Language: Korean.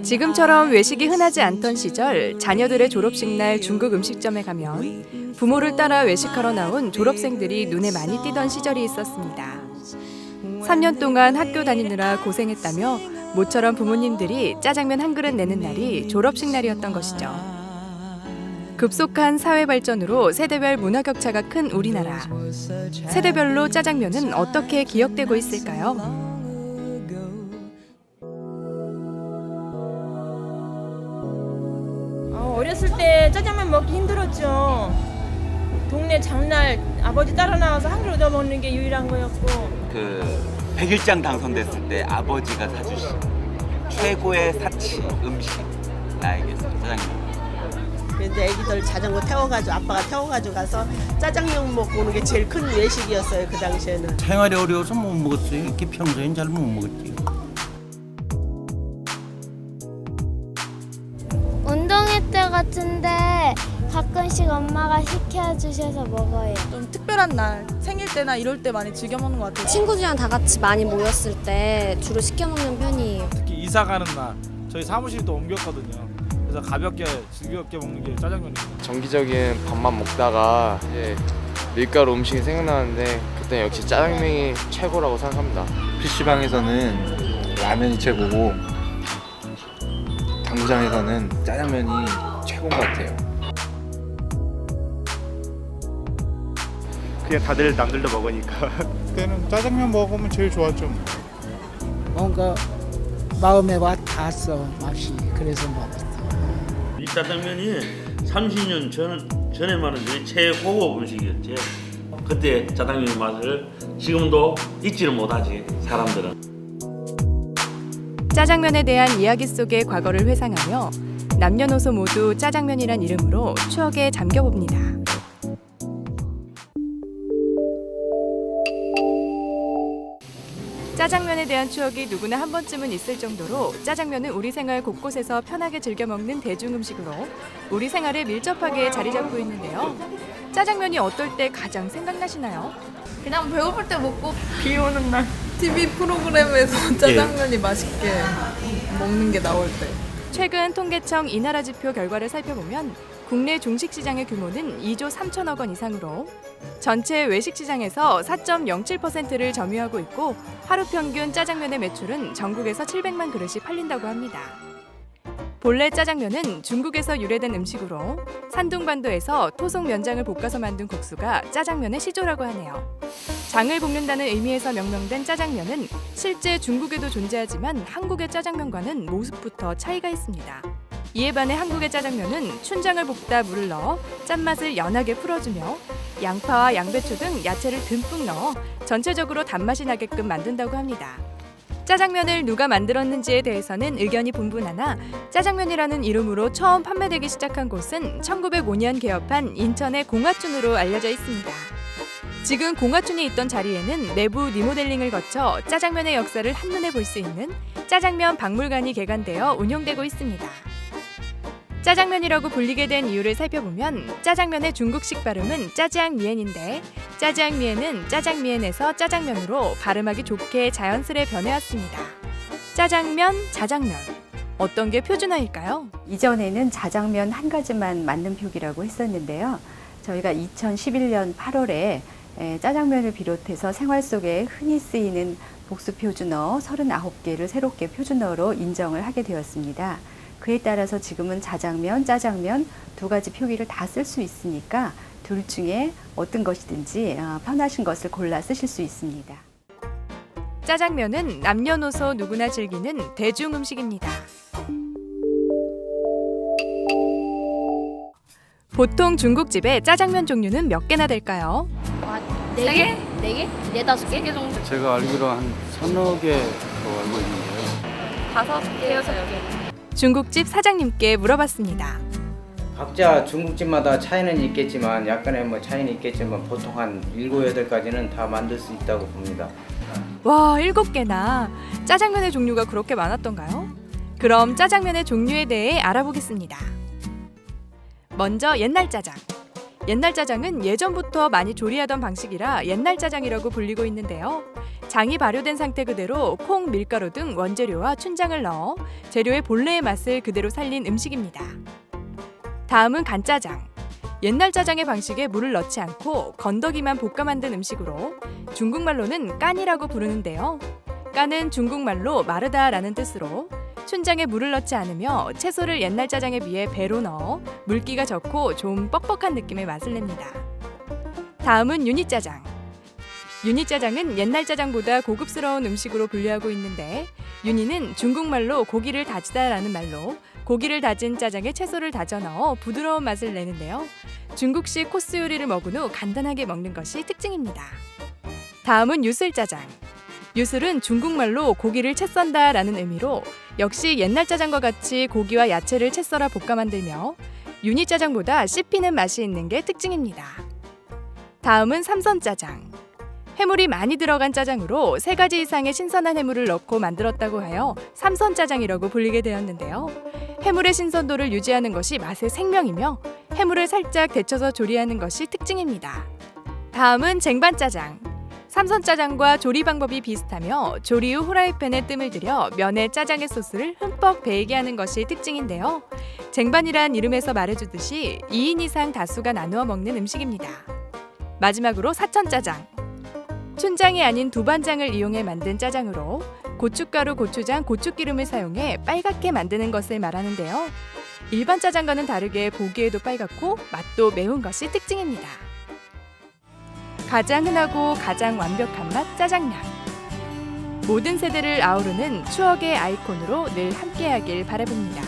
지금처럼 외식이 흔하지 않던 시절 자녀들의 졸업식 날 중국 음식점에 가면 부모를 따라 외식하러 나온 졸업생들이 눈에 많이 띄던 시절이 있었습니다. 3년 동안 학교 다니느라 고생했다며 모처럼 부모님들이 짜장면 한 그릇 내는 날이 졸업식 날이었던 것이죠. 급속한 사회 발전으로 세대별 문화 격차가 큰 우리나라. 세대별로 짜장면은 어떻게 기억되고 있을까요? 어렸을 때 짜장면 먹기 힘들었죠. 동네 장날 아버지 따라 나와서 한 그릇 얻어 먹는 게 유일한 거였고. 그 100일장 당선됐을 때 아버지가 사주신 최고의 사치 음식 나에게서 짜장면. 그래서 애기들 자전거 태워가지고 아빠가 태워가지고 가서 짜장면 먹고 오는 게 제일 큰 외식이었어요. 그 당시에는. 생활이 어려워서 못 먹었어요. 이렇게 평소엔 잘 못 먹었지. 운동회 때 같은데 가끔씩 엄마가 시켜주셔서 먹어요. 좀 특별한 날, 생일 때나 이럴 때 많이 즐겨 먹는 것 같아요. 친구들이랑 다 같이 많이 모였을 때 주로 시켜 먹는 편이에요. 특히 이사 가는 날 저희 사무실도 옮겼거든요. 그래서 가볍게 즐겁게 먹는 게 짜장면이에요. 정기적인 밥만 먹다가 이제 밀가루 음식이 생각나는데 그때 역시 짜장면이 최고라고 생각합니다. PC방에서는 라면이 최고고 당구장에서는 짜장면이 최고인 것 같아요. 그냥 다들 남들도 먹으니까. 그때는 짜장면 먹으면 제일 좋았죠. 뭔가 마음에 와 닿았어 맛이. 그래서 먹었어. 이 짜장면이 30년 전에만 해도 최고급 음식이었지. 그때 짜장면 맛을 지금도 잊지를 못하지 사람들은. 짜장면에 대한 이야기 속의 과거를 회상하며 남녀노소 모두 짜장면이란 이름으로 추억에 잠겨봅니다. 짜장면에 대한 추억이 누구나 한 번쯤은 있을 정도로 짜장면은 우리 생활 곳곳에서 편하게 즐겨 먹는 대중음식으로 우리 생활에 밀접하게 자리 잡고 있는데요. 짜장면이 어떨 때 가장 생각나시나요? 그냥 배고플 때 먹고 비 오는 날 TV 프로그램에서 짜장면이 맛있게 먹는 게 나올 때. 최근 통계청 이나라 지표 결과를 살펴보면 국내 중식 시장의 규모는 2조 3천억 원 이상으로 전체 외식 시장에서 4.07%를 점유하고 있고 하루 평균 짜장면의 매출은 전국에서 700만 그릇이 팔린다고 합니다. 본래 짜장면은 중국에서 유래된 음식으로 산둥반도에서 토속 면장을 볶아서 만든 국수가 짜장면의 시조라고 하네요. 장을 볶는다는 의미에서 명명된 짜장면은 실제 중국에도 존재하지만 한국의 짜장면과는 모습부터 차이가 있습니다. 이에 반해 한국의 짜장면은 춘장을 볶다 물을 넣어 짠맛을 연하게 풀어주며 양파와 양배추 등 야채를 듬뿍 넣어 전체적으로 단맛이 나게끔 만든다고 합니다. 짜장면을 누가 만들었는지에 대해서는 의견이 분분하나 짜장면이라는 이름으로 처음 판매되기 시작한 곳은 1905년 개업한 인천의 공화춘으로 알려져 있습니다. 지금 공화춘이 있던 자리에는 내부 리모델링을 거쳐 짜장면의 역사를 한눈에 볼 수 있는 짜장면 박물관이 개관되어 운영되고 있습니다. 짜장면이라고 불리게 된 이유를 살펴보면 짜장면의 중국식 발음은 짜지앙미엔인데 짜지앙미엔은 짜장미엔에서 짜장면으로 발음하기 좋게 자연스레 변해왔습니다. 짜장면, 자장면. 어떤 게 표준어일까요? 이전에는 자장면 한 가지만 맞는 표기라고 했었는데요. 저희가 2011년 8월에 짜장면을 비롯해서 생활 속에 흔히 쓰이는 복수 표준어 39개를 새롭게 표준어로 인정을 하게 되었습니다. 그에 따라서 지금은 자장면, 짜장면 두 가지 표기를 다 쓸 수 있으니까 둘 중에 어떤 것이든지 편하신 것을 골라 쓰실 수 있습니다. 짜장면은 남녀노소 누구나 즐기는 대중음식입니다. 보통 중국집의 짜장면 종류는 몇 개나 될까요? 4개? 4개? 4-5개? 3개 정도? 제가 알기로 한 3여 개 알고 있는데요. 5개, 6개. 중국집 사장님께 물어봤습니다. 각자 중국집마다 차이는 있겠지만 약간의 차이는 있겠지만 보통 한 7, 8가지는 다 만들 수 있다고 봅니다. 와, 7개나. 짜장면의 종류가 그렇게 많았던가요? 그럼 짜장면의 종류에 대해 알아보겠습니다. 먼저 옛날 짜장. 옛날 짜장은 예전부터 많이 조리하던 방식이라 옛날 짜장이라고 불리고 있는데요. 장이 발효된 상태 그대로 콩, 밀가루 등 원재료와 춘장을 넣어 재료의 본래의 맛을 그대로 살린 음식입니다. 다음은 간짜장. 옛날 짜장의 방식에 물을 넣지 않고 건더기만 볶아 만든 음식으로 중국말로는 깐이라고 부르는데요. 깐은 중국말로 마르다라는 뜻으로 춘장에 물을 넣지 않으며 채소를 옛날 짜장에 비해 배로 넣어 물기가 적고 좀 뻑뻑한 느낌의 맛을 냅니다. 다음은 유니짜장. 유니짜장은 옛날 짜장보다 고급스러운 음식으로 분류하고 있는데 유니는 중국말로 고기를 다지다라는 말로 고기를 다진 짜장에 채소를 다져 넣어 부드러운 맛을 내는데요. 중국식 코스 요리를 먹은 후 간단하게 먹는 것이 특징입니다. 다음은 유슬짜장. 유슬은 중국말로 고기를 채 썬다라는 의미로 역시 옛날 짜장과 같이 고기와 야채를 채 썰어 볶아 만들며 유니짜장보다 씹히는 맛이 있는 게 특징입니다. 다음은 삼선짜장. 해물이 많이 들어간 짜장으로 3가지 이상의 신선한 해물을 넣고 만들었다고 하여 삼선짜장이라고 불리게 되었는데요. 해물의 신선도를 유지하는 것이 맛의 생명이며 해물을 살짝 데쳐서 조리하는 것이 특징입니다. 다음은 쟁반짜장. 삼선짜장과 조리 방법이 비슷하며 조리 후 후라이팬에 뜸을 들여 면에 짜장의 소스를 흠뻑 배이게 하는 것이 특징인데요. 쟁반이란 이름에서 말해주듯이 2인 이상 다수가 나누어 먹는 음식입니다. 마지막으로 사천짜장. 춘장이 아닌 두반장을 이용해 만든 짜장으로 고춧가루, 고추장, 고추기름을 사용해 빨갛게 만드는 것을 말하는데요. 일반 짜장과는 다르게 보기에도 빨갛고 맛도 매운 것이 특징입니다. 가장 흔하고 가장 완벽한 맛 짜장면. 모든 세대를 아우르는 추억의 아이콘으로 늘 함께하길 바라봅니다.